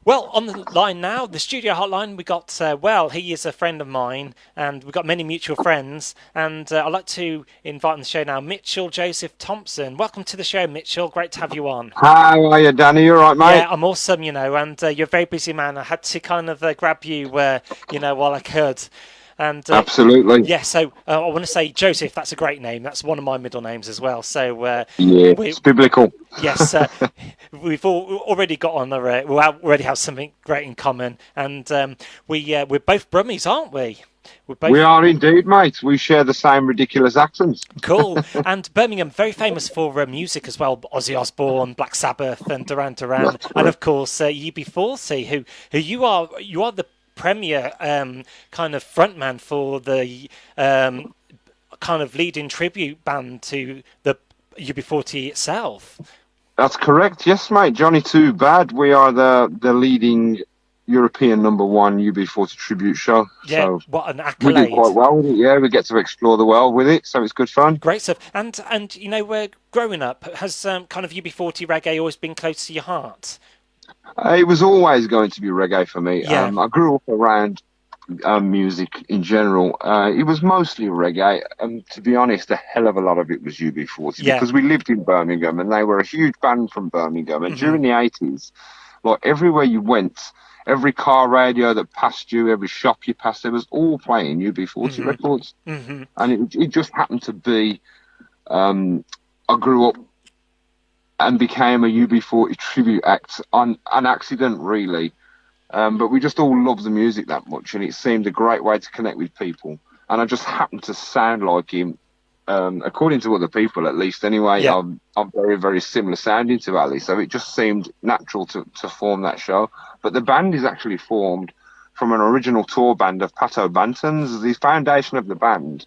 Well, on the line now, the studio hotline, we got, he is a friend of mine, and we've got many mutual friends. And I'd like to invite on the show now Mitchell Joseph Thompson. Welcome to the show, Mitchell. Great to have you on. How are you, Danny? You all right, Yeah, mate? I'm awesome, and you're a very busy man. I had to kind of grab you, while I could. And Absolutely. yeah, so I want to say Joseph, that's a great name. That's one of my middle names as well. So Yeah, we it's biblical. yes, we've already got on the. We already have something great in common, and we're both Brummies, aren't we? We're We both are indeed, mate. We share the same ridiculous accents. cool, and Birmingham very famous for music as well. Ozzy Osbourne, Black Sabbath, and Duran Duran, That's and right. of course UB40, who you are the premier kind of frontman for the kind of leading tribute band to the UB40 itself. That's correct. Yes, mate. Johnny Too Bad. We are the leading European number one UB40 tribute show. Yeah, So what an we do accolade. quite well with it. Yeah, we get to explore the world with it. So it's good fun. Great stuff. And we're growing up. Has kind of UB40 reggae always been close to your heart? It was always going to be reggae for me. Yeah. I grew up around music in general. It was mostly reggae, and to be honest, a hell of a lot of it was UB40 Yeah. because we lived in Birmingham, and they were a huge band from Birmingham. And during the 80s, like everywhere you went, every car radio that passed you, every shop you passed, there was all playing UB40 records, and it just happened to be. I grew up and became a UB40 tribute act on an accident, really. But we just all love the music that much, and it seemed a great way to connect with people. And I just happened to sound like him, according to other people at least. Anyway, Yeah. I'm very, very similar sounding to Ali, so it just seemed natural to form that show. But the band is actually formed from an original tour band of Pato Bantams. The foundation of the band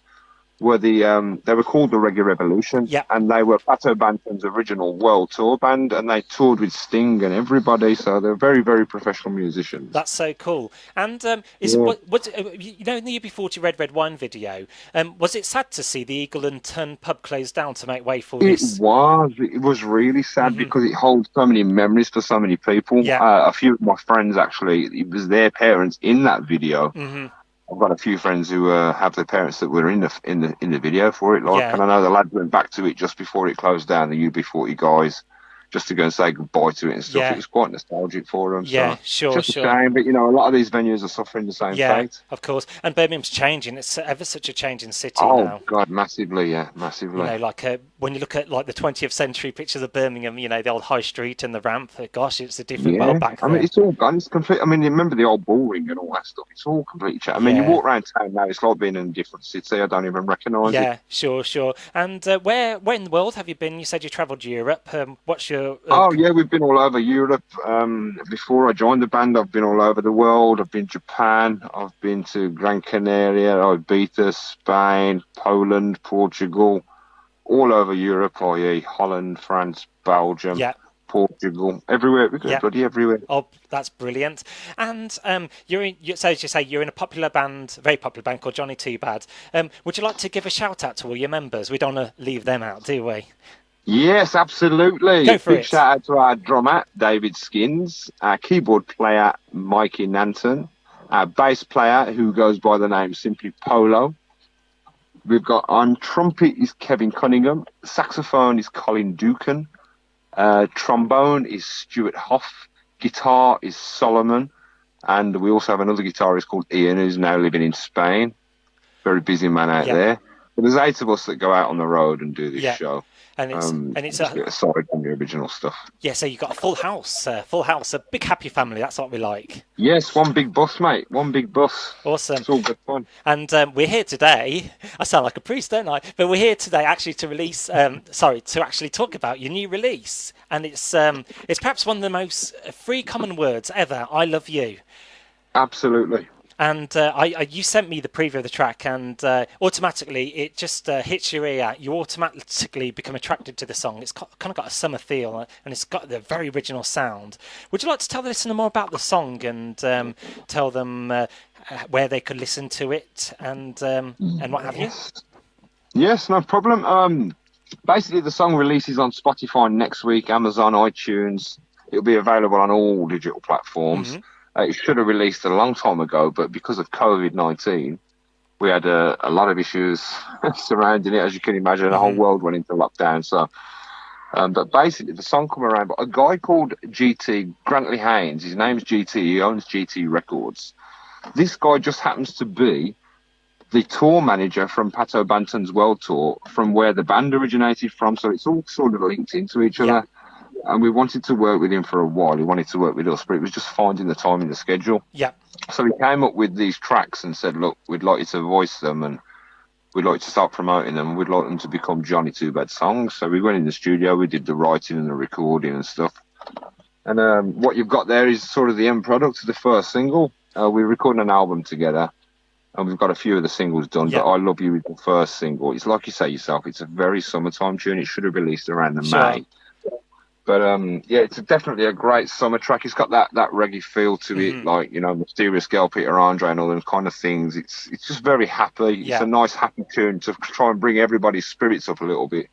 were they were called the Reggae Revolution, Yeah. and they were Pato Bantam's original world tour band, and they toured with Sting and everybody, so they're very, very professional musicians. That's so cool. And is Yeah. what in the UB40 Red Wine video, was it sad to see the Eagle Tun pub close down to make way for this? It was really sad because it holds so many memories for so many people. Yeah. A few of my friends actually, it was their parents in that video. I've got a few friends who have their parents that were in the video for it, Yeah. and I know the lads went back to it just before it closed down. The UB40 guys, just to go and say goodbye to it and stuff. Yeah. It was quite nostalgic for them. Yeah, so sure, just sure. a shame, but a lot of these venues are suffering the same Yeah, fate. of course. And Birmingham's changing. It's ever such a changing city Oh now. God, massively, yeah, massively. Like when you look at like the 20th century pictures of Birmingham, the old high street and the ramp. Gosh, it's a different Yeah, world back I then. mean, it's all gone. It's complete. I mean, you remember the old bull ring and all that stuff. It's all completely changed. I mean, you Yeah. walk around town now, it's like being in a different city. I don't even recognise it. Yeah, sure. And where in the world have you been? You said you travelled Europe. What's your? Oh yeah, we've been all over Europe. Before I joined the band, I've been all over the world. I've been Japan. I've been to Gran Canaria, Ibiza, Spain, Poland, Portugal, all over Europe. I.e., Holland, France, Belgium, Yeah. Portugal, everywhere. We Yeah. go, bloody everywhere. Oh, that's brilliant. And so as you say, you're in a popular band, very popular band called Johnny Too Bad. Would you like to give a shout out to all your members? We don't want to leave them out, do we? Yes, absolutely. Go for Big it. shout out to our drummer, David Skins, our keyboard player, Mikey Nanton, our bass player, who goes by the name simply Polo. We've got on trumpet is Kevin Cunningham, saxophone is Colin Ducan, trombone is Stuart Hoff, guitar is Solomon, and we also have another guitarist called Ian, who's now living in Spain. Very busy man out Yeah. there. But there's 8 of us that go out on the road and do this Yeah. show. And it's Just get aside from the original stuff. yeah. So you've got a full house, a big happy family. That's what we like. Yes, one big bus, mate. One big bus. Awesome. It's all good fun. And we're here today. I sound like a priest, don't I? But we're here today actually to release. To actually talk about your new release, and it's perhaps one of the most free common words ever. I love you. Absolutely. And you sent me the preview of the track, and automatically it just hits your ear. You automatically become attracted to the song. It's kind of got a summer feel, and it's got the very original sound. Would you like to tell the listener more about the song and tell them where they could listen to it and what have you? Yes, no problem. Basically, the song releases on Spotify next week, Amazon, iTunes. It'll be available on all digital platforms. It should have released a long time ago, but because of COVID-19, we had a lot of issues surrounding it, as you can imagine. The whole world went into lockdown. So, but basically, the song come around. But a guy called GT, Grantley Haynes, his name's GT, he owns GT Records. This guy just happens to be the tour manager from Pato Banton's World Tour, from where the band originated from. So it's all sort of linked into each other. And we wanted to work with him for a while. He wanted to work with us, but it was just finding the time in the schedule. Yeah. So he came up with these tracks and said, look, we'd like you to voice them and we'd like to start promoting them. We'd like them to become Johnny Too Bad songs. So we went in the studio, we did the writing and the recording and stuff. And what you've got there is sort of the end product of the first single. We're recording an album together and we've got a few of the singles done, but I Love You is the first single. It's like you say yourself, it's a very summertime tune. It should have released around the May. But it's definitely a great summer track. It's got that reggae feel to it, like, you know, Mysterious Girl, Peter Andre and all those kind of things. It's just very happy. It's a nice happy tune to try and bring everybody's spirits up a little bit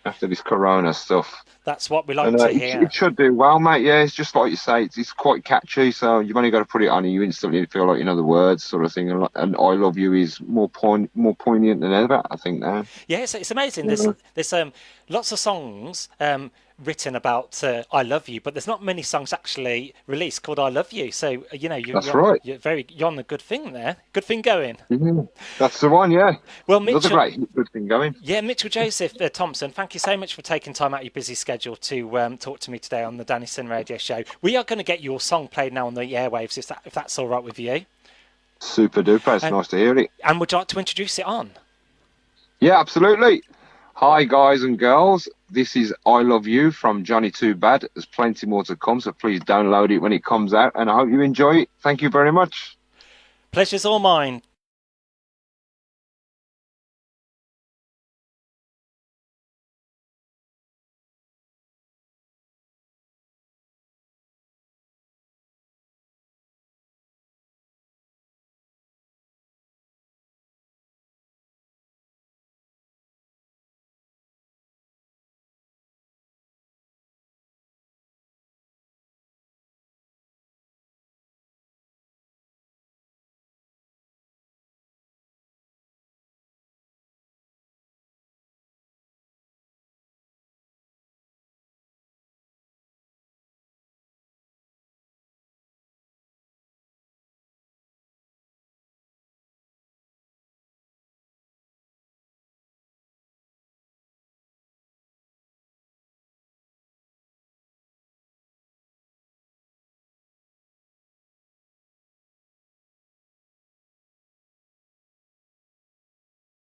after this corona stuff. That's what we like to hear. It should do well, mate. Yeah, it's just like you say, it's quite catchy, so you've only got to put it on and you instantly feel like you know the words, sort of thing. And I Love You is more poignant than ever, I think, now. Yeah, it's amazing. There's lots of songs written about I Love You, but there's not many songs actually released called I Love You. So, you know, you're on the good thing there. Good thing going. That's the one, yeah. Well, Mitchell, another great good thing going. Yeah, Mitchell Joseph Thompson, thank you so much for taking time out of your busy schedule to talk to me today on the Danny Sin Radio Show. We are going to get your song played now on the airwaves, if that's all right with you. Super duper. It's nice to hear it. And would you like to introduce it on? Yeah, absolutely. Hi, guys and girls. This is I Love You from Johnny Too Bad. There's plenty more to come, so please download it when it comes out, and I hope you enjoy it. Thank you very much. Pleasure's all mine.